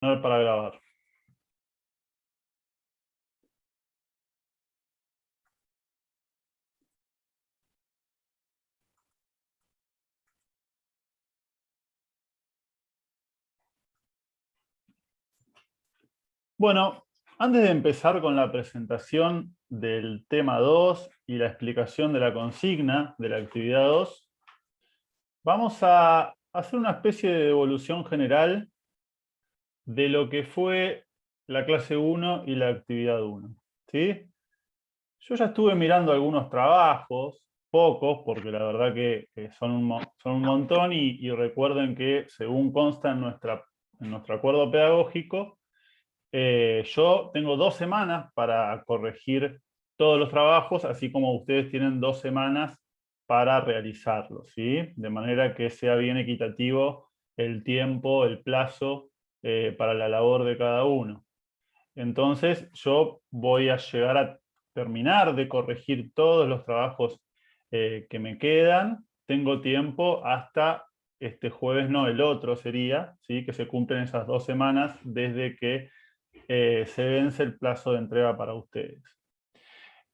No para grabar. Bueno, antes de empezar con la presentación del tema 2 y la explicación de la consigna de la actividad 2, vamos a hacer una especie de evolución general de lo que fue la clase 1 y la actividad 1. ¿Sí? Yo ya estuve mirando algunos trabajos, pocos, porque la verdad que son un montón, y recuerden que según consta en nuestro acuerdo pedagógico, yo tengo 2 semanas para corregir todos los trabajos, así como ustedes tienen 2 semanas para realizarlos, ¿sí? De manera que sea bien equitativo el tiempo, el plazo para la labor de cada uno. Entonces yo voy a llegar a terminar de corregir todos los trabajos que me quedan. Tengo tiempo hasta este jueves, no, el otro sería, ¿sí? Que se cumplen esas 2 semanas desde que se vence el plazo de entrega para ustedes.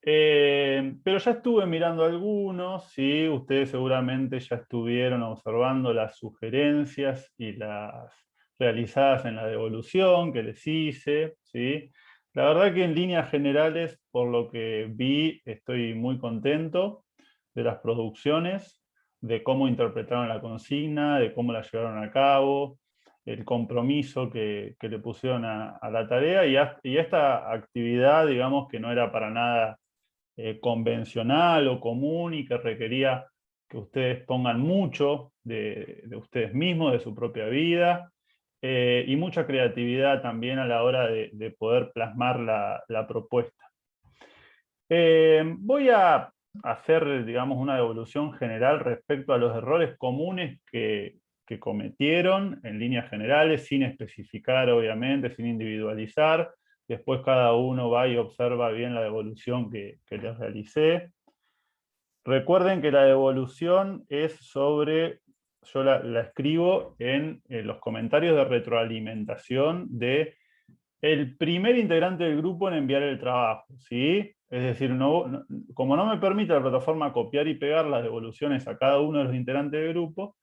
Pero ya estuve mirando algunos, ¿sí? Ustedes seguramente ya estuvieron observando las sugerencias y las realizadas en la devolución que les hice, ¿sí? La verdad que en líneas generales, por lo que vi, estoy muy contento de las producciones, de cómo interpretaron la consigna, de cómo la llevaron a cabo, el compromiso que le pusieron a la tarea y esta actividad, digamos, que no era para nada convencional o común y que requería que ustedes pongan mucho de ustedes mismos, de su propia vida, y mucha creatividad también a la hora de poder plasmar la propuesta. Voy a hacer, digamos, una devolución general respecto a los errores comunes que cometieron en líneas generales, sin especificar, obviamente, sin individualizar. Después cada uno va y observa bien la devolución que les realicé. Recuerden que la devolución es sobre, yo la escribo en los comentarios de retroalimentación de el primer integrante del grupo en enviar el trabajo, ¿sí? Es decir, como no me permite la plataforma copiar y pegar las devoluciones a cada uno de los integrantes del grupo,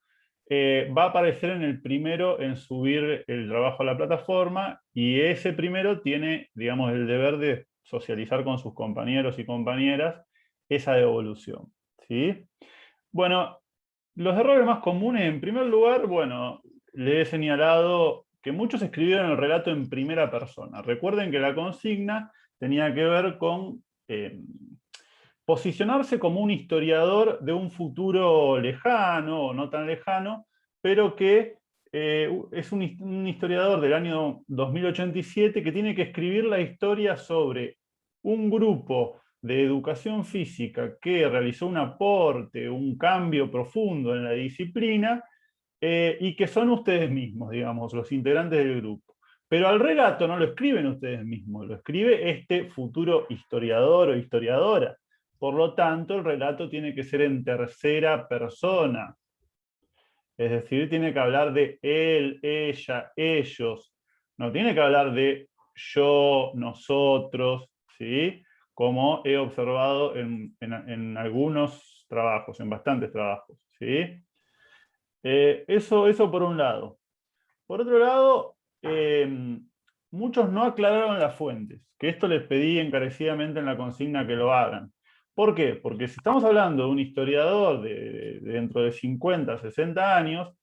va a aparecer en el primero en subir el trabajo a la plataforma, y ese primero tiene, digamos, el deber de socializar con sus compañeros y compañeras esa devolución, ¿sí? Bueno, los errores más comunes, en primer lugar, bueno, le he señalado que muchos escribieron el relato en primera persona. Recuerden que la consigna tenía que ver con posicionarse como un historiador de un futuro lejano o no tan lejano, pero que es un historiador del año 2087 que tiene que escribir la historia sobre un grupo de educación física que realizó un aporte, un cambio profundo en la disciplina, y que son ustedes mismos, digamos, los integrantes del grupo. Pero al relato no lo escriben ustedes mismos, lo escribe este futuro historiador o historiadora. Por lo tanto, el relato tiene que ser en tercera persona. Es decir, tiene que hablar de él, ella, ellos. No tiene que hablar de yo, nosotros, ¿sí? Como he observado en algunos trabajos, en bastantes trabajos, ¿sí? Eso por un lado. Por otro lado, muchos no aclararon las fuentes, que esto les pedí encarecidamente en la consigna que lo hagan. ¿Por qué? Porque si estamos hablando de un historiador de dentro de 50, 60 años,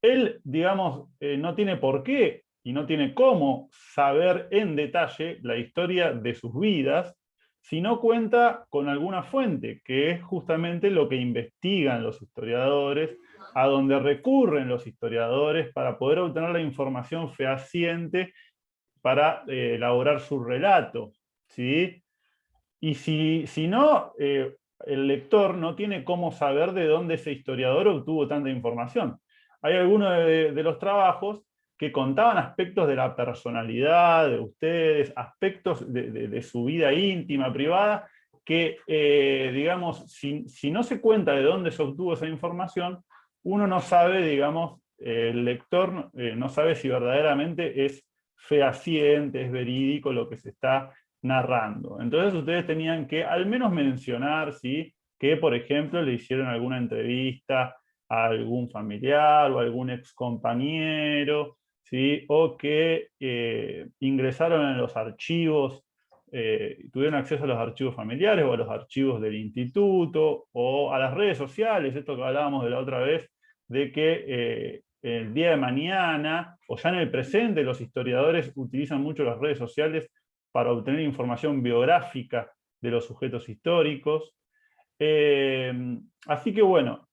él, digamos, no tiene por qué y no tiene cómo saber en detalle la historia de sus vidas si no cuenta con alguna fuente, que es justamente lo que investigan los historiadores, a donde recurren los historiadores para poder obtener la información fehaciente para elaborar su relato, ¿sí? Y si no, el lector no tiene cómo saber de dónde ese historiador obtuvo tanta información. Hay algunos de los trabajos que contaban aspectos de la personalidad de ustedes, aspectos de su vida íntima, privada, que, digamos, si no se cuenta de dónde se obtuvo esa información, uno no sabe, digamos, el lector no sabe si verdaderamente es fehaciente, es verídico lo que se está narrando. Entonces ustedes tenían que al menos mencionar, ¿sí?, que, por ejemplo, le hicieron alguna entrevista a algún familiar o a algún ex compañero, ¿sí?, o que ingresaron en los archivos, tuvieron acceso a los archivos familiares o a los archivos del instituto o a las redes sociales, esto que hablábamos de la otra vez, de que el día de mañana o ya en el presente los historiadores utilizan mucho las redes sociales para obtener información biográfica de los sujetos históricos. Así que bueno,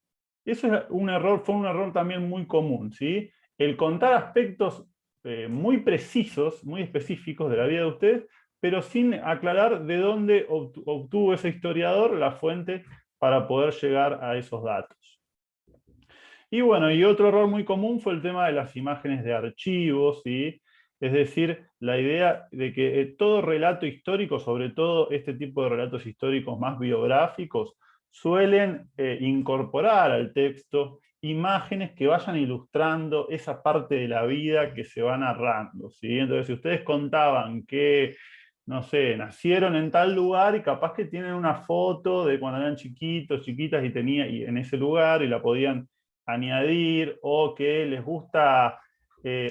eso es un error, fue un error también muy común, ¿sí? El contar aspectos muy precisos, muy específicos de la vida de ustedes, pero sin aclarar de dónde obtuvo ese historiador la fuente para poder llegar a esos datos. Y bueno, y otro error muy común fue el tema de las imágenes de archivos, ¿sí? Es decir, la idea de que todo relato histórico, sobre todo este tipo de relatos históricos más biográficos, suelen incorporar al texto imágenes que vayan ilustrando esa parte de la vida que se va narrando, ¿sí? Entonces, si ustedes contaban que, no sé, nacieron en tal lugar y capaz que tienen una foto de cuando eran chiquitos, chiquitas y en ese lugar y la podían añadir, o que les gusta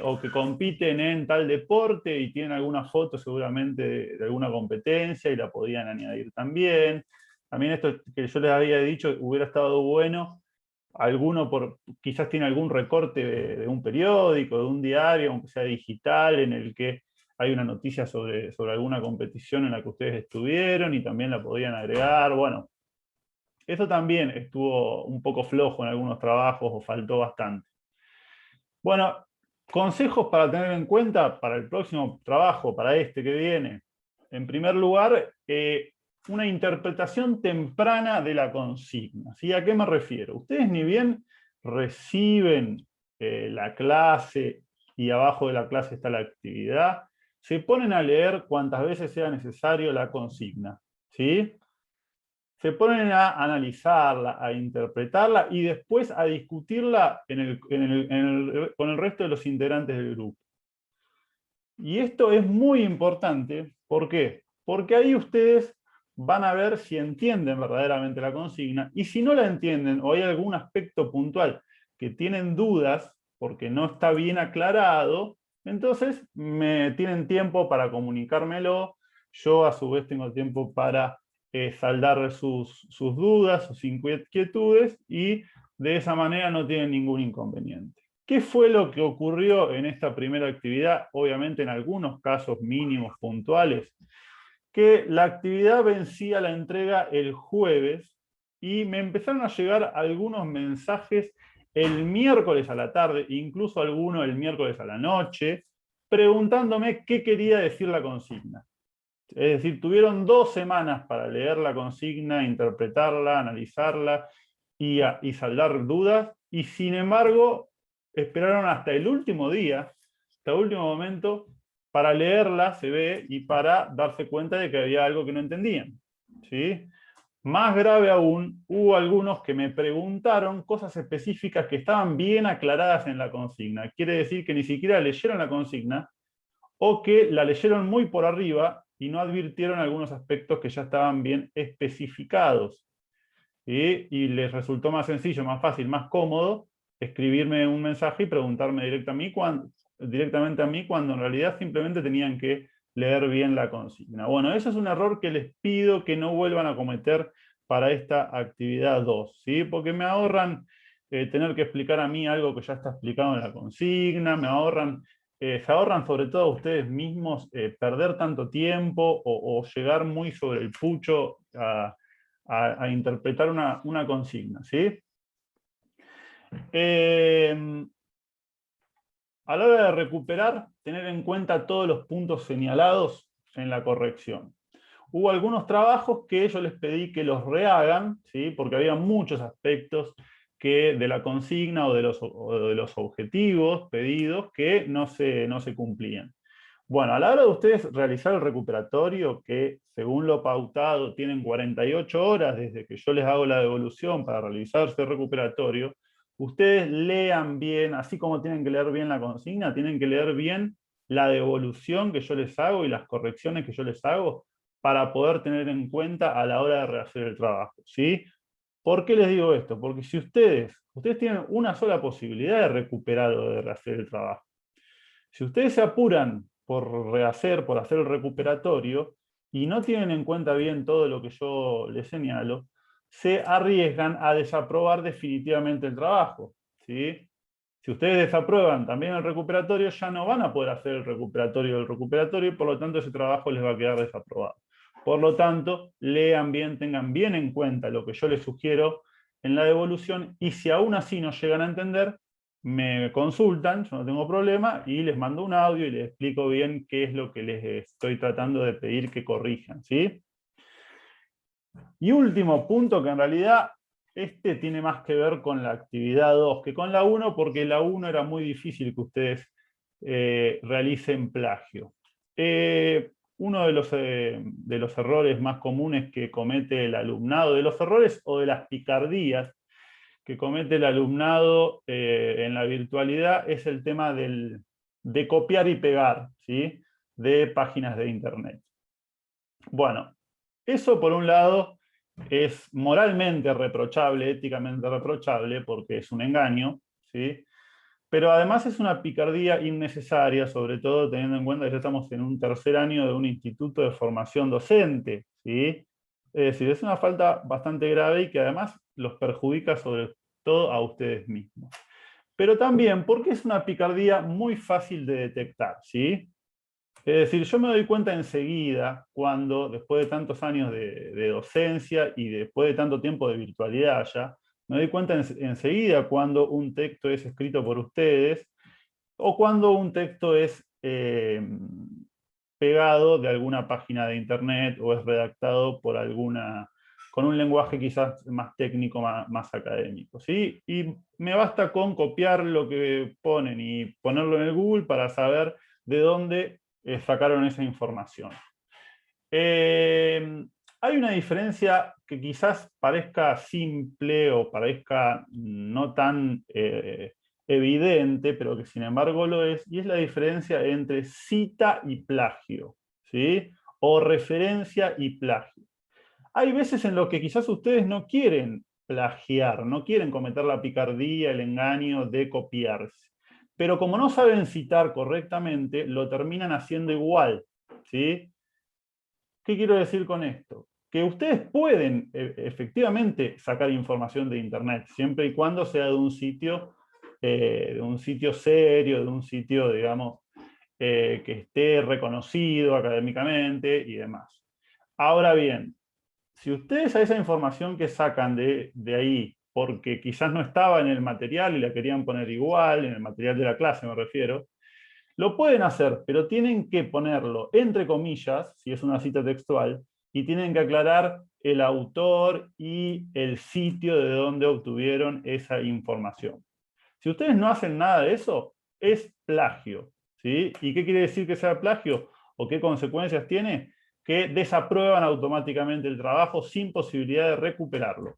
o que compiten en tal deporte y tienen alguna foto seguramente de alguna competencia y la podían añadir también. También esto que yo les había dicho, hubiera estado bueno, quizás tiene algún recorte de un periódico, de un diario, aunque sea digital, en el que hay una noticia sobre alguna competición en la que ustedes estuvieron y también la podían agregar. Bueno, eso también estuvo un poco flojo en algunos trabajos o faltó bastante. Bueno, consejos para tener en cuenta para el próximo trabajo, para este que viene. En primer lugar, una interpretación temprana de la consigna, ¿sí? ¿A qué me refiero? Ustedes ni bien reciben la clase y abajo de la clase está la actividad, se ponen a leer cuantas veces sea necesario la consigna, ¿sí? Se ponen a analizarla, a interpretarla y después a discutirla con el resto de los integrantes del grupo. Y esto es muy importante, ¿por qué? Porque ahí ustedes van a ver si entienden verdaderamente la consigna, y si no la entienden o hay algún aspecto puntual que tienen dudas porque no está bien aclarado, entonces tienen tiempo para comunicármelo, yo a su vez tengo tiempo para saldar sus dudas, sus inquietudes, y de esa manera no tienen ningún inconveniente. ¿Qué fue lo que ocurrió en esta primera actividad? Obviamente en algunos casos mínimos puntuales, que la actividad vencía la entrega el jueves y me empezaron a llegar algunos mensajes el miércoles a la tarde, incluso algunos el miércoles a la noche, preguntándome qué quería decir la consigna. Es decir, tuvieron 2 semanas para leer la consigna, interpretarla, analizarla y saldar dudas, y sin embargo esperaron hasta el último día, hasta el último momento, para leerla, se ve, y para darse cuenta de que había algo que no entendían, ¿sí? Más grave aún, hubo algunos que me preguntaron cosas específicas que estaban bien aclaradas en la consigna. Quiere decir que ni siquiera leyeron la consigna, o que la leyeron muy por arriba y no advirtieron algunos aspectos que ya estaban bien especificados. ¿Sí? Y les resultó más sencillo, más fácil, más cómodo escribirme un mensaje y preguntarme directamente a mí cuando en realidad simplemente tenían que leer bien la consigna. Bueno, ese es un error que les pido que no vuelvan a cometer para esta actividad 2, ¿sí? Porque me ahorran tener que explicar a mí algo que ya está explicado en la consigna, se ahorran sobre todo a ustedes mismos perder tanto tiempo o llegar muy sobre el pucho a interpretar una consigna, ¿sí? A la hora de recuperar, tener en cuenta todos los puntos señalados en la corrección. Hubo algunos trabajos que yo les pedí que los rehagan, ¿sí? Porque había muchos aspectos de la consigna o de los objetivos pedidos que no se cumplían. Bueno, a la hora de ustedes realizar el recuperatorio, que según lo pautado tienen 48 horas desde que yo les hago la devolución para realizar ese recuperatorio, ustedes lean bien, así como tienen que leer bien la consigna, tienen que leer bien la devolución que yo les hago y las correcciones que yo les hago para poder tener en cuenta a la hora de rehacer el trabajo, ¿sí? ¿Por qué les digo esto? Porque si ustedes tienen una sola posibilidad de recuperar o de rehacer el trabajo. Si ustedes se apuran por rehacer, por hacer el recuperatorio, y no tienen en cuenta bien todo lo que yo les señalo, se arriesgan a desaprobar definitivamente el trabajo, ¿sí? Si ustedes desaprueban también el recuperatorio, ya no van a poder hacer el recuperatorio del recuperatorio y por lo tanto ese trabajo les va a quedar desaprobado. Por lo tanto, lean bien, tengan bien en cuenta lo que yo les sugiero en la devolución y si aún así no llegan a entender, me consultan, yo no tengo problema, y les mando un audio y les explico bien qué es lo que les estoy tratando de pedir que corrijan, ¿sí? Y último punto, que en realidad este tiene más que ver con la actividad 2 que con la 1, porque la 1 era muy difícil que ustedes realicen plagio. Uno de los errores más comunes que comete el alumnado, de los errores o de las picardías que comete el alumnado en la virtualidad, es el tema de copiar y pegar, ¿sí? De páginas de internet. Bueno, eso por un lado es moralmente reprochable, éticamente reprochable, porque es un engaño, ¿sí? Pero además es una picardía innecesaria, sobre todo teniendo en cuenta que ya estamos en un tercer año de un instituto de formación docente, ¿sí? Es decir, es una falta bastante grave y que además los perjudica sobre todo a ustedes mismos. Pero también porque es una picardía muy fácil de detectar, ¿sí? Es decir, yo me doy cuenta enseguida cuando, después de tantos años de docencia y después de tanto tiempo de virtualidad ya, me doy cuenta enseguida cuando un texto es escrito por ustedes o cuando un texto es pegado de alguna página de internet o es redactado por con un lenguaje quizás más técnico, más académico, ¿sí? Y me basta con copiar lo que ponen y ponerlo en el Google para saber de dónde sacaron esa información. Hay una diferencia que quizás parezca simple o parezca no tan evidente, pero que sin embargo lo es, y es la diferencia entre cita y plagio, ¿sí? O referencia y plagio. Hay veces en los que quizás ustedes no quieren plagiar, no quieren cometer la picardía, el engaño de copiarse. Pero como no saben citar correctamente, lo terminan haciendo igual, ¿sí? ¿Qué quiero decir con esto? Que ustedes pueden efectivamente sacar información de internet, siempre y cuando sea de un sitio serio, de un sitio, digamos, que esté reconocido académicamente y demás. Ahora bien, si ustedes a esa información que sacan de ahí, porque quizás no estaba en el material y la querían poner igual, en el material de la clase me refiero, lo pueden hacer, pero tienen que ponerlo entre comillas, si es una cita textual, y tienen que aclarar el autor y el sitio de donde obtuvieron esa información. Si ustedes no hacen nada de eso, es plagio, ¿sí? ¿Y qué quiere decir que sea plagio? ¿O qué consecuencias tiene? Que desaprueban automáticamente el trabajo sin posibilidad de recuperarlo.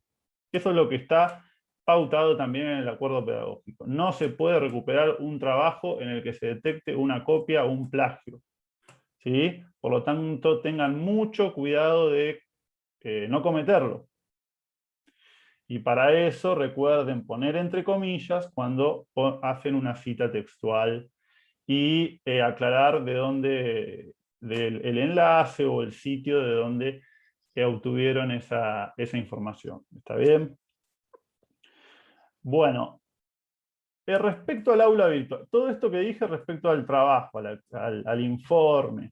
Eso es lo que está pautado también en el acuerdo pedagógico. No se puede recuperar un trabajo en el que se detecte una copia o un plagio, ¿sí? Por lo tanto, tengan mucho cuidado de no cometerlo. Y para eso recuerden poner entre comillas cuando hacen una cita textual y aclarar de dónde, el enlace o el sitio de donde obtuvieron esa información. ¿Está bien? Bueno, respecto al aula virtual, todo esto que dije respecto al trabajo, al informe,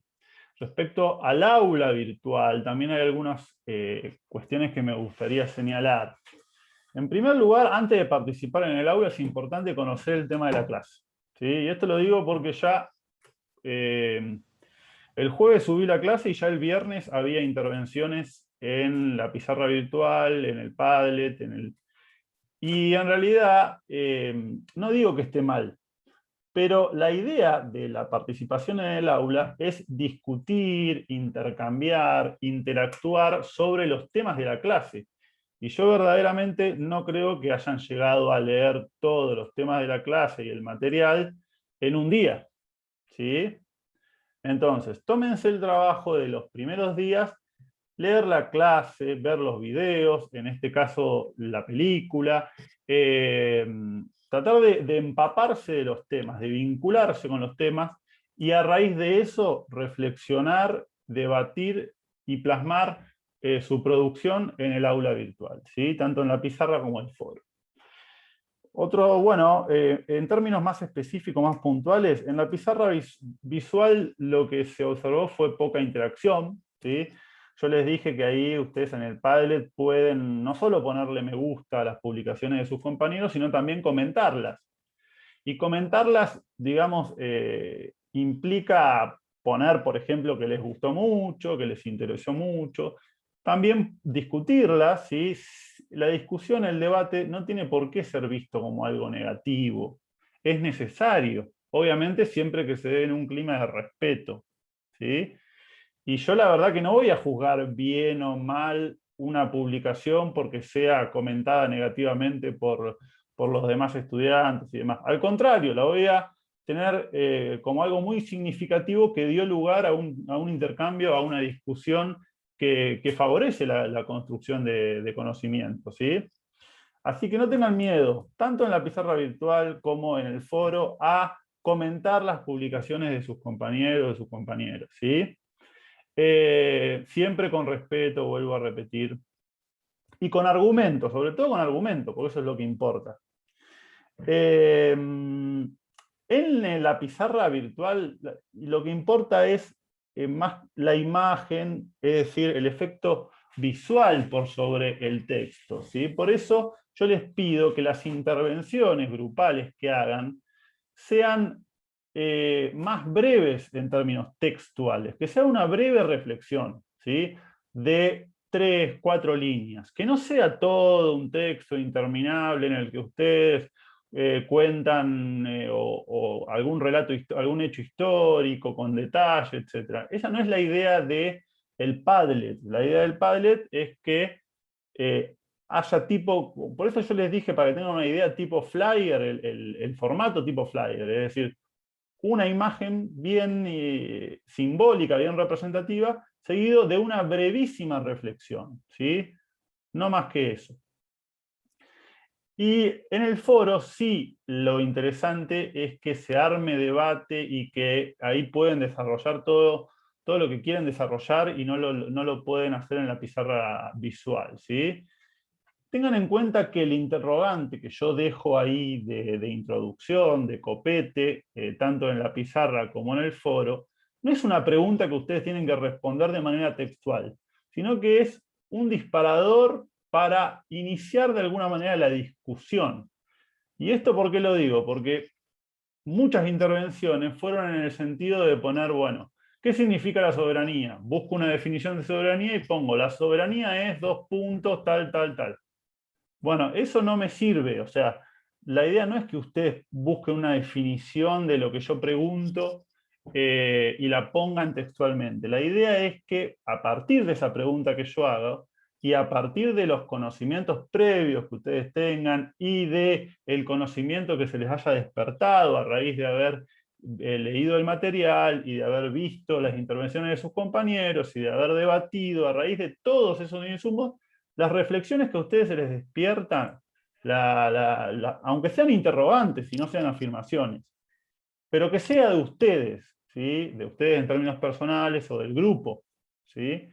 respecto al aula virtual, también hay algunas cuestiones que me gustaría señalar. En primer lugar, antes de participar en el aula es importante conocer el tema de la clase, ¿sí? Y esto lo digo porque ya el jueves subí la clase y ya el viernes había intervenciones en la pizarra virtual, en el Padlet, y en realidad, no digo que esté mal, pero la idea de la participación en el aula es discutir, intercambiar, interactuar sobre los temas de la clase. Y yo verdaderamente no creo que hayan llegado a leer todos los temas de la clase y el material en un día, ¿sí? Entonces, tómense el trabajo de los primeros días, leer la clase, ver los videos, en este caso la película, tratar de empaparse de los temas, de vincularse con los temas y a raíz de eso reflexionar, debatir y plasmar su producción en el aula virtual, ¿sí? Tanto en la pizarra como en el foro. Otro, bueno, en términos más específicos, más puntuales, en la pizarra visual lo que se observó fue poca interacción, ¿sí? Yo les dije que ahí ustedes en el Padlet pueden no solo ponerle me gusta a las publicaciones de sus compañeros, sino también comentarlas. Y comentarlas, digamos, implica poner, por ejemplo, que les gustó mucho, que les interesó mucho. También discutirlas, ¿sí? La discusión, el debate, no tiene por qué ser visto como algo negativo. Es necesario, obviamente siempre que se dé en un clima de respeto, ¿sí? Y yo la verdad que no voy a juzgar bien o mal una publicación porque sea comentada negativamente por los demás estudiantes y demás. Al contrario, la voy a tener como algo muy significativo que dio lugar a un intercambio, a una discusión que favorece la construcción de conocimiento, ¿sí? Así que no tengan miedo, tanto en la pizarra virtual como en el foro, a comentar las publicaciones de sus compañeros, de sus compañeros, ¿sí? Siempre con respeto, vuelvo a repetir, y con argumentos, sobre todo con argumentos, porque eso es lo que importa. En la pizarra virtual lo que importa es más la imagen, es decir, el efecto visual por sobre el texto, ¿sí? Por eso yo les pido que las intervenciones grupales que hagan sean más breves en términos textuales, que sea una breve reflexión, ¿sí? De 3, 4 líneas, que no sea todo un texto interminable en el que ustedes cuentan o algún relato, algún hecho histórico con detalle, etc. Esa no es la idea del Padlet. La idea del Padlet es que haya tipo, por eso yo les dije para que tengan una idea tipo flyer, el formato tipo flyer, es decir, una imagen bien simbólica, bien representativa, seguido de una brevísima reflexión, ¿sí? No más que eso. Y en el foro sí lo interesante es que se arme debate y que ahí pueden desarrollar todo lo que quieren desarrollar y no lo pueden hacer en la pizarra visual, ¿sí? Tengan en cuenta que el interrogante que yo dejo ahí de introducción, de copete, tanto en la pizarra como en el foro, no es una pregunta que ustedes tienen que responder de manera textual, sino que es un disparador para iniciar de alguna manera la discusión. ¿Y esto por qué lo digo? Porque muchas intervenciones fueron en el sentido de poner, bueno, ¿qué significa la soberanía? Busco una definición de soberanía y pongo, la soberanía es 2 puntos, tal, tal, tal. Bueno, eso no me sirve, o sea, la idea no es que ustedes busquen una definición de lo que yo pregunto y la pongan textualmente. La idea es que a partir de esa pregunta que yo hago y a partir de los conocimientos previos que ustedes tengan y de el conocimiento que se les haya despertado a raíz de haber leído el material y de haber visto las intervenciones de sus compañeros y de haber debatido a raíz de todos esos insumos, las reflexiones que a ustedes se les despiertan, aunque sean interrogantes y no sean afirmaciones, pero que sea de ustedes, ¿sí? De ustedes en términos personales o del grupo, ¿sí?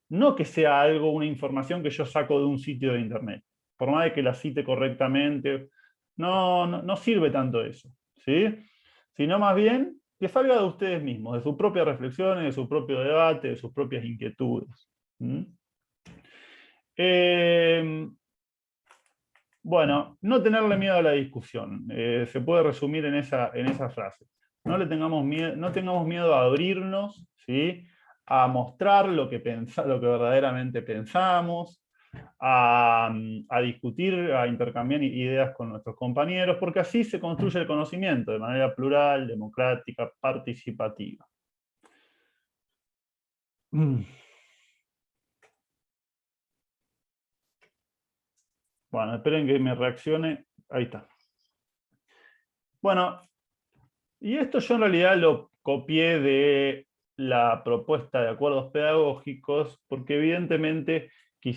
No que sea algo, una información que yo saco de un sitio de internet, por más de que la cite correctamente, no sirve tanto eso, ¿sí? Sino más bien que salga de ustedes mismos, de sus propias reflexiones, de su propio debate, de sus propias inquietudes. Bueno, no tenerle miedo a la discusión. Se puede resumir en esa frase. No tengamos miedo a abrirnos, ¿sí? A mostrar lo que verdaderamente pensamos, a discutir, a intercambiar ideas con nuestros compañeros, porque así se construye el conocimiento de manera plural, democrática, participativa. Bueno, esperen que me reaccione. Ahí está. Bueno, y esto yo en realidad lo copié la propuesta de acuerdos pedagógicos, porque evidentemente,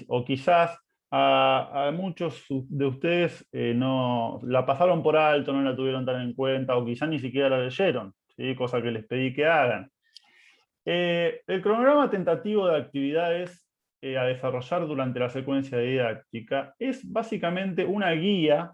o quizás a muchos de ustedes no la pasaron por alto, no la tuvieron tan en cuenta, o quizás ni siquiera la leyeron, ¿sí? Cosa que les pedí que hagan. El cronograma tentativo de actividades a desarrollar durante la secuencia didáctica es básicamente una guía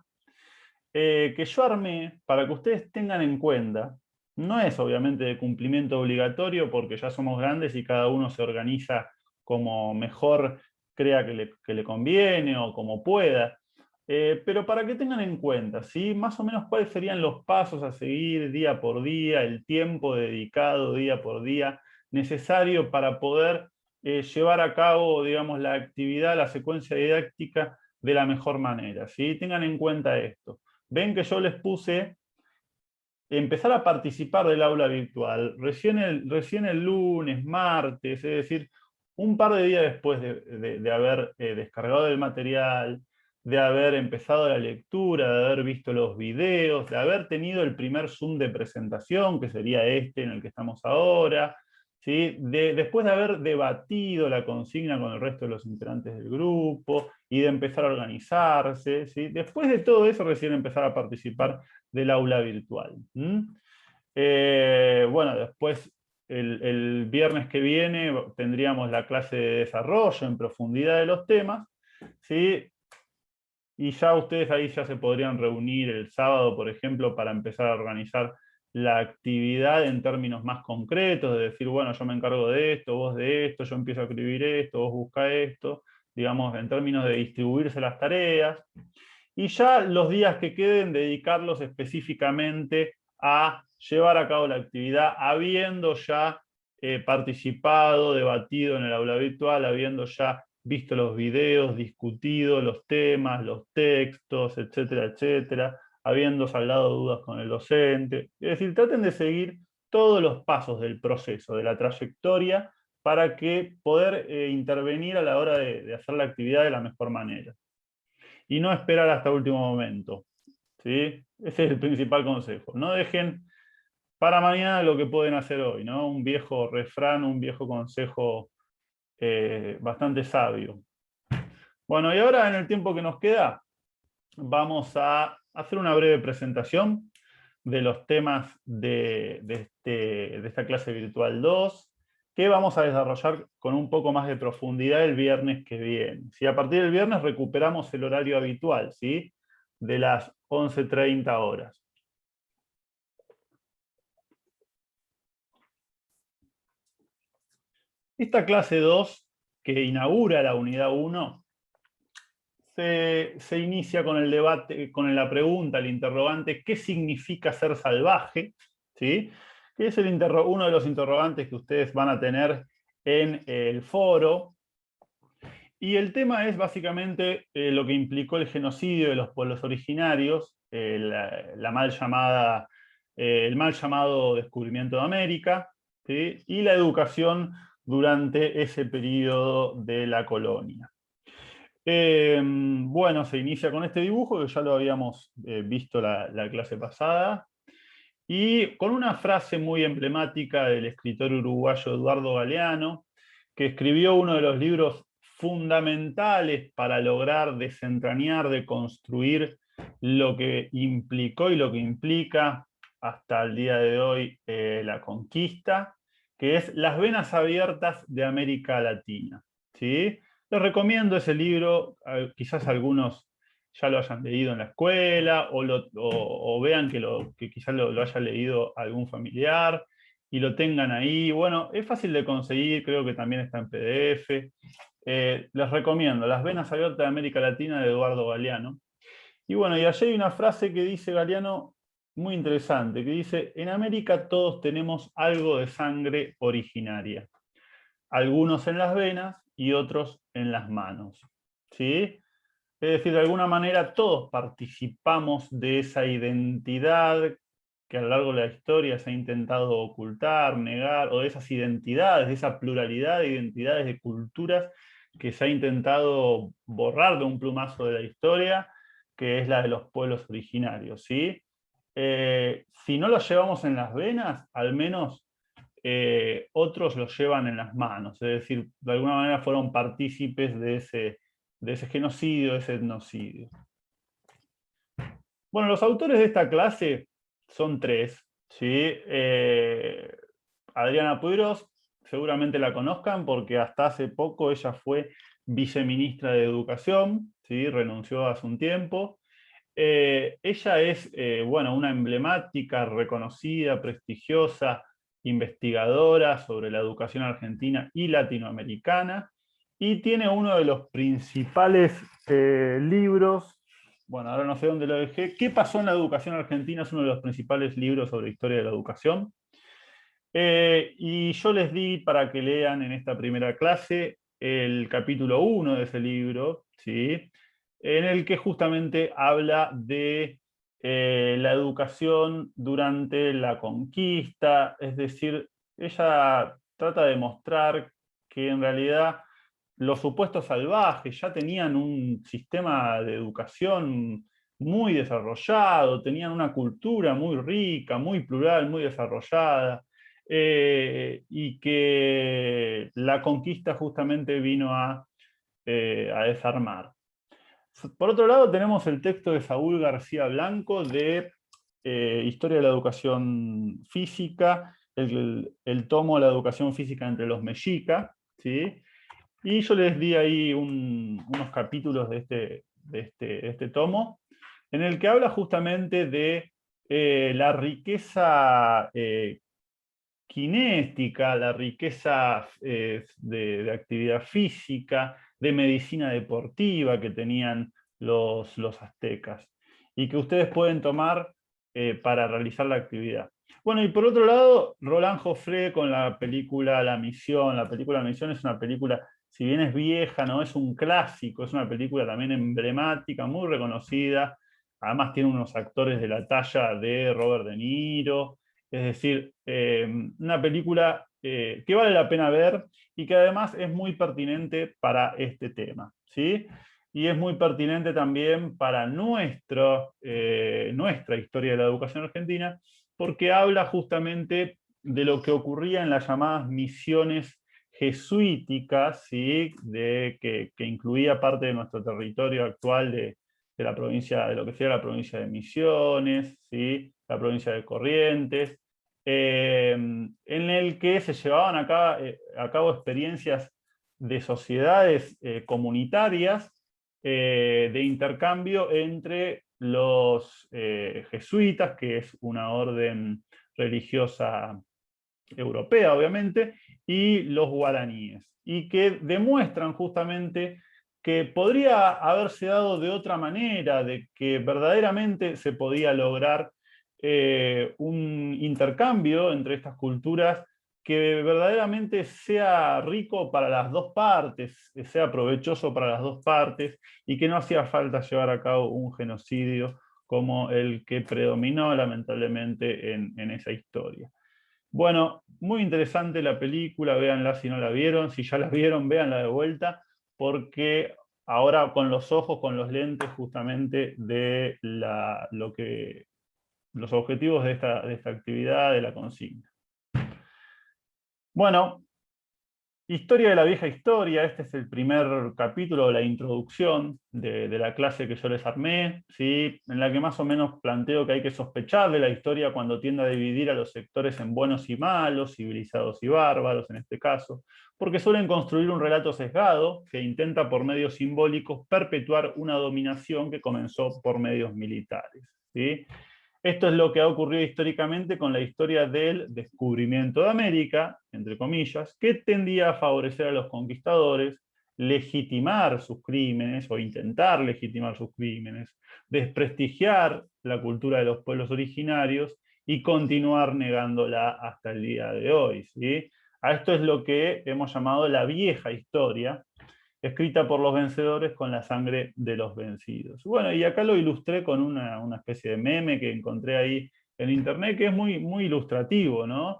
que yo armé para que ustedes tengan en cuenta. No es obviamente de cumplimiento obligatorio porque ya somos grandes y cada uno se organiza como mejor crea que le conviene o como pueda. Pero para que tengan en cuenta, ¿sí? Más o menos cuáles serían los pasos a seguir día por día, el tiempo dedicado día por día necesario para poder llevar a cabo, digamos, la actividad, la secuencia didáctica de la mejor manera, ¿sí? Tengan en cuenta esto. Ven que yo les puse empezar a participar del aula virtual recién el lunes, martes, es decir, un par de días después de haber descargado el material, de haber empezado la lectura, de haber visto los videos, de haber tenido el primer Zoom de presentación, que sería este en el que estamos ahora, ¿sí? Después de haber debatido la consigna con el resto de los integrantes del grupo y de empezar a organizarse, ¿sí? Después de todo eso recién empezar a participar del aula virtual. Bueno, después el viernes que viene tendríamos la clase de desarrollo en profundidad de los temas, ¿sí? Y ya ustedes ahí ya se podrían reunir el sábado, por ejemplo, para empezar a organizar la actividad en términos más concretos, de decir, bueno, yo me encargo de esto, vos de esto, yo empiezo a escribir esto, vos busca esto, digamos, en términos de distribuirse las tareas. Y ya los días que queden, dedicarlos específicamente a llevar a cabo la actividad, habiendo ya participado, debatido en el aula virtual, habiendo ya visto los videos, discutido los temas, los textos, etcétera, etcétera, habiendo saldado dudas con el docente. Es decir, traten de seguir todos los pasos del proceso, de la trayectoria, para que poder intervenir a la hora de hacer la actividad de la mejor manera. Y no esperar hasta el último momento, ¿sí? Ese es el principal consejo. No dejen para mañana lo que pueden hacer hoy, ¿no? Un viejo refrán, un viejo consejo bastante sabio. Bueno, y ahora en el tiempo que nos queda, vamos a hacer una breve presentación de los temas de esta clase virtual 2, que vamos a desarrollar con un poco más de profundidad el viernes que viene. ¿Sí? A partir del viernes recuperamos el horario habitual, ¿sí? De las 11:30 horas. Esta clase 2, que inaugura la unidad 1, se inicia con el debate, con la pregunta, el interrogante, ¿qué significa ser salvaje? ¿Sí? Que es uno de los interrogantes que ustedes van a tener en el foro. Y el tema es básicamente lo que implicó el genocidio de los pueblos originarios, el mal llamado descubrimiento de América, ¿sí? Y la educación durante ese periodo de la colonia. Bueno, se inicia con este dibujo que ya lo habíamos visto la clase pasada, y con una frase muy emblemática del escritor uruguayo Eduardo Galeano, que escribió uno de los libros fundamentales para lograr desentrañar, deconstruir lo que implicó y lo que implica hasta el día de hoy la conquista, que es Las venas abiertas de América Latina. ¿Sí? Les recomiendo ese libro, quizás algunos ya lo hayan leído en la escuela o vean que quizás lo haya leído algún familiar y lo tengan ahí. Bueno, es fácil de conseguir, creo que también está en PDF. Les recomiendo Las venas abiertas de América Latina de Eduardo Galeano. Y bueno, y allí hay una frase que dice Galeano muy interesante, que dice: en América todos tenemos algo de sangre originaria, algunos en las venas y otros en las manos. ¿Sí? Es decir, de alguna manera todos participamos de esa identidad que a lo largo de la historia se ha intentado ocultar, negar, o de esas identidades, de esa pluralidad de identidades, de culturas que se ha intentado borrar de un plumazo de la historia, que es la de los pueblos originarios. ¿Sí? Si no los llevamos en las venas, al menos otros los llevan en las manos, es decir, de alguna manera fueron partícipes de ese genocidio, de ese etnocidio. Bueno, los autores de esta clase son tres, ¿sí? Adriana Puigros, seguramente la conozcan porque hasta hace poco ella fue viceministra de Educación, ¿sí? Renunció hace un tiempo. Ella es, bueno, una emblemática, reconocida, prestigiosa investigadora sobre la educación argentina y latinoamericana, y tiene uno de los principales libros. Bueno, ahora no sé dónde lo dejé. ¿Qué pasó en la educación argentina? Es uno de los principales libros sobre historia de la educación. Y yo les di para que lean en esta primera clase el capítulo 1 de ese libro, ¿sí? En el que justamente habla de la educación durante la conquista, es decir, ella trata de mostrar que en realidad los supuestos salvajes ya tenían un sistema de educación muy desarrollado, tenían una cultura muy rica, muy plural, muy desarrollada, y que la conquista justamente vino a desarmar. Por otro lado, tenemos el texto de Saúl García Blanco de Historia de la Educación Física, el tomo de la educación física entre los mexicas, ¿sí? Y yo les di ahí unos capítulos de este tomo, en el que habla justamente de la riqueza kinéstica, la riqueza de actividad física, de medicina deportiva que tenían los aztecas, y que ustedes pueden tomar para realizar la actividad. Bueno, y por otro lado, Roland Joffre con la película La Misión. La película La Misión es una película, si bien es vieja, no es un clásico, es una película también emblemática, muy reconocida. Además tiene unos actores de la talla de Robert De Niro. Es decir, una película que vale la pena ver y que además es muy pertinente para este tema, ¿sí? Y es muy pertinente también para nuestra historia de la educación argentina, porque habla justamente de lo que ocurría en las llamadas misiones jesuíticas, ¿sí? Que incluía parte de nuestro territorio actual de la provincia, de lo que sería la provincia de Misiones, ¿sí? La provincia de Corrientes, en el que se llevaban a cabo experiencias de sociedades comunitarias de intercambio entre los jesuitas, que es una orden religiosa europea, obviamente, y los guaraníes, y que demuestran justamente que podría haberse dado de otra manera, de que verdaderamente se podía lograr un intercambio entre estas culturas que verdaderamente sea rico para las dos partes, sea provechoso para las dos partes, y que no hacía falta llevar a cabo un genocidio como el que predominó lamentablemente en esa historia. Bueno, muy interesante la película, véanla si no la vieron, si ya la vieron, véanla de vuelta, porque ahora con los ojos, con los lentes justamente de los objetivos de esta actividad, de la consigna. Bueno, historia de la vieja historia, este es el primer capítulo, la introducción de la clase que yo les armé, ¿sí? En la que más o menos planteo que hay que sospechar de la historia cuando tiende a dividir a los sectores en buenos y malos, civilizados y bárbaros en este caso, porque suelen construir un relato sesgado que intenta por medios simbólicos perpetuar una dominación que comenzó por medios militares, ¿sí? Esto es lo que ha ocurrido históricamente con la historia del descubrimiento de América, entre comillas, que tendía a favorecer a los conquistadores, legitimar sus crímenes o intentar legitimar sus crímenes, desprestigiar la cultura de los pueblos originarios y continuar negándola hasta el día de hoy, ¿sí? A esto es lo que hemos llamado la vieja historia, escrita por los vencedores con la sangre de los vencidos. Bueno, y acá lo ilustré con una especie de meme que encontré ahí en internet, que es muy, muy ilustrativo, ¿no?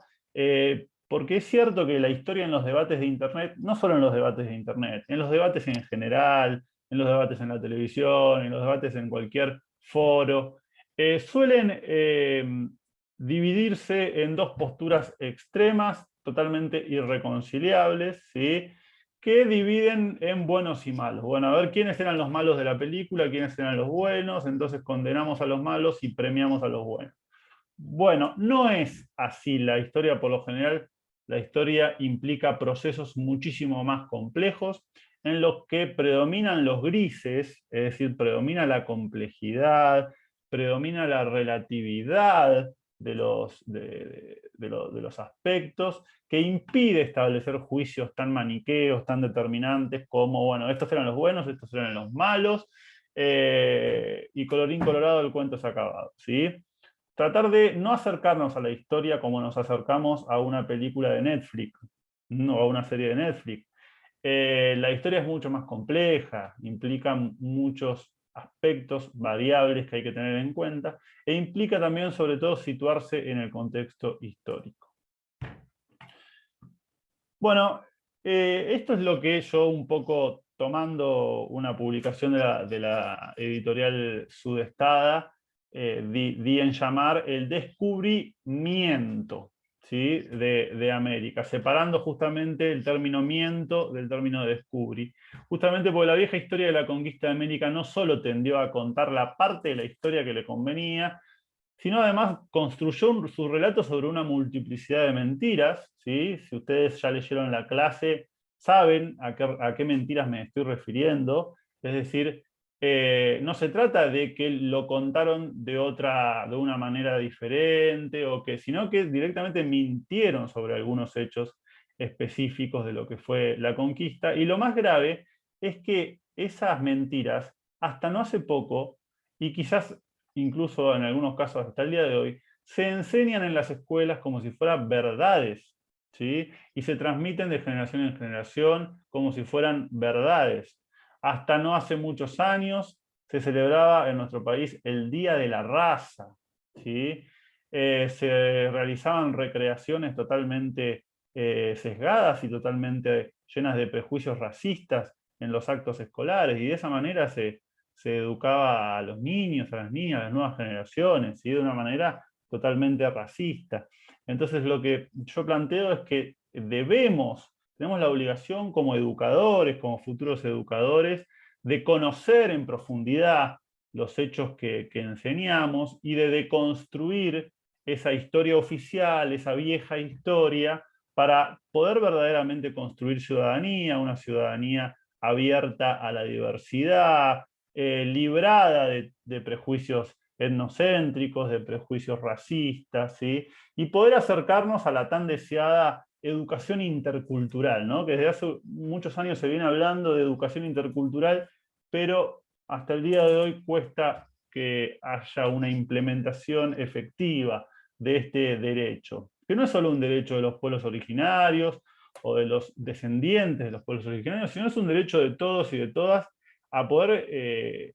Porque es cierto que la historia en los debates de internet, no solo en los debates de internet, en los debates en general, en los debates en la televisión, en los debates en cualquier foro, suelen dividirse en dos posturas extremas totalmente irreconciliables, ¿sí? Que dividen en buenos y malos. Bueno, a ver quiénes eran los malos de la película, quiénes eran los buenos, entonces condenamos a los malos y premiamos a los buenos. Bueno, no es así la historia. Por lo general, la historia implica procesos muchísimo más complejos en los que predominan los grises, es decir, predomina la complejidad, predomina la relatividad de los aspectos, que impide establecer juicios tan maniqueos, tan determinantes como, bueno, estos eran los buenos, estos eran los malos, y colorín colorado, el cuento se ha acabado, ¿sí? Tratar de no acercarnos a la historia como nos acercamos a una película de Netflix, o a una serie de Netflix. La historia es mucho más compleja, implica muchos aspectos, variables que hay que tener en cuenta, e implica también, sobre todo, situarse en el contexto histórico. Bueno, esto es lo que yo, un poco tomando una publicación de la editorial Sudestada, di en llamar el descubrimiento, ¿sí? de América, separando justamente el término miento del término descubrí. Justamente porque la vieja historia de la conquista de América no solo tendió a contar la parte de la historia que le convenía, sino además construyó su relato sobre una multiplicidad de mentiras, ¿sí? Si ustedes ya leyeron la clase, saben a qué mentiras me estoy refiriendo. Es decir, no se trata de que lo contaron de una manera diferente, sino que directamente mintieron sobre algunos hechos específicos de lo que fue la conquista. Y lo más grave es que esas mentiras, hasta no hace poco, y quizás incluso en algunos casos hasta el día de hoy, se enseñan en las escuelas como si fueran verdades, ¿sí? Y se transmiten de generación en generación como si fueran verdades. Hasta no hace muchos años se celebraba en nuestro país el Día de la Raza, ¿sí? Se realizaban recreaciones totalmente sesgadas y totalmente llenas de prejuicios racistas en los actos escolares, y de esa manera se educaba a los niños, a las niñas, a las nuevas generaciones, y de una manera totalmente racista. Entonces lo que yo planteo es que tenemos la obligación como educadores, como futuros educadores, de conocer en profundidad los hechos que enseñamos y de deconstruir esa historia oficial, esa vieja historia, para poder verdaderamente construir ciudadanía, una ciudadanía abierta a la diversidad, librada de prejuicios etnocéntricos, de prejuicios racistas, ¿sí? Y poder acercarnos a la tan deseada educación intercultural, ¿no? Que desde hace muchos años se viene hablando de educación intercultural, pero hasta el día de hoy cuesta que haya una implementación efectiva de este derecho, que no es solo un derecho de los pueblos originarios o de los descendientes de los pueblos originarios, sino es un derecho de todos y de todas a poder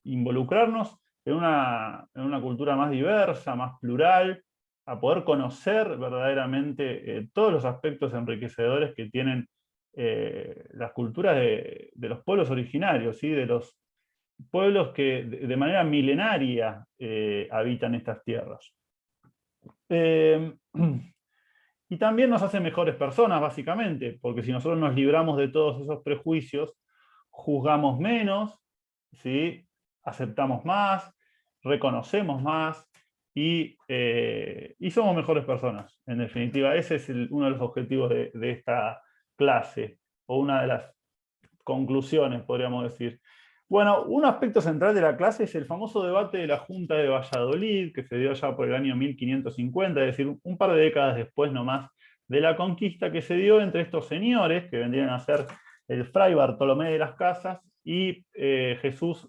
involucrarnos en una cultura más diversa, más plural, a poder conocer verdaderamente todos los aspectos enriquecedores que tienen las culturas de los pueblos originarios, ¿sí? De los pueblos que de manera milenaria habitan estas tierras. Y también nos hace mejores personas, básicamente, porque si nosotros nos libramos de todos esos prejuicios, juzgamos menos, ¿sí? Aceptamos más, reconocemos más y somos mejores personas. En definitiva, ese es uno de los objetivos de esta clase, o una de las conclusiones, podríamos decir. Bueno, un aspecto central de la clase es el famoso debate de la Junta de Valladolid, que se dio ya por el año 1550, es decir, un par de décadas después nomás de la conquista, que se dio entre estos señores, que vendrían a ser el fray Bartolomé de las Casas y Jesús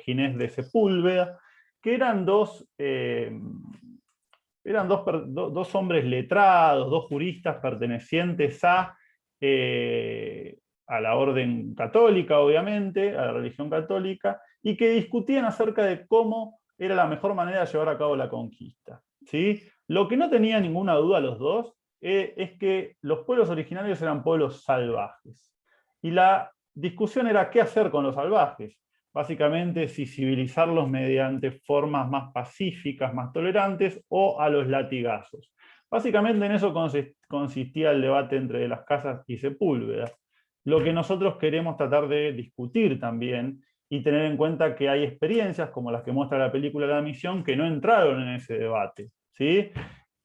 Ginés de Sepúlveda, que eran dos hombres letrados, dos juristas pertenecientes a la orden católica, obviamente, a la religión católica, y que discutían acerca de cómo era la mejor manera de llevar a cabo la conquista, ¿sí? Lo que no tenía ninguna duda los dos es que los pueblos originarios eran pueblos salvajes. Y la discusión era qué hacer con los salvajes. Básicamente, si civilizarlos mediante formas más pacíficas, más tolerantes, o a los latigazos. Básicamente en eso consistía el debate entre Las Casas y Sepúlveda. Lo que nosotros queremos tratar de discutir también y tener en cuenta que hay experiencias como las que muestra la película La Misión que no entraron en ese debate, ¿sí?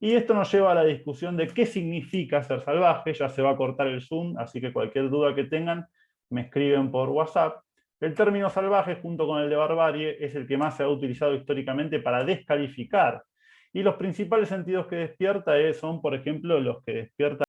Y esto nos lleva a la discusión de qué significa ser salvaje. Ya se va a cortar el Zoom, así que cualquier duda que tengan me escriben por WhatsApp. El término salvaje, junto con el de barbarie, es el que más se ha utilizado históricamente para descalificar. Y los principales sentidos que despierta son, por ejemplo, los que despierta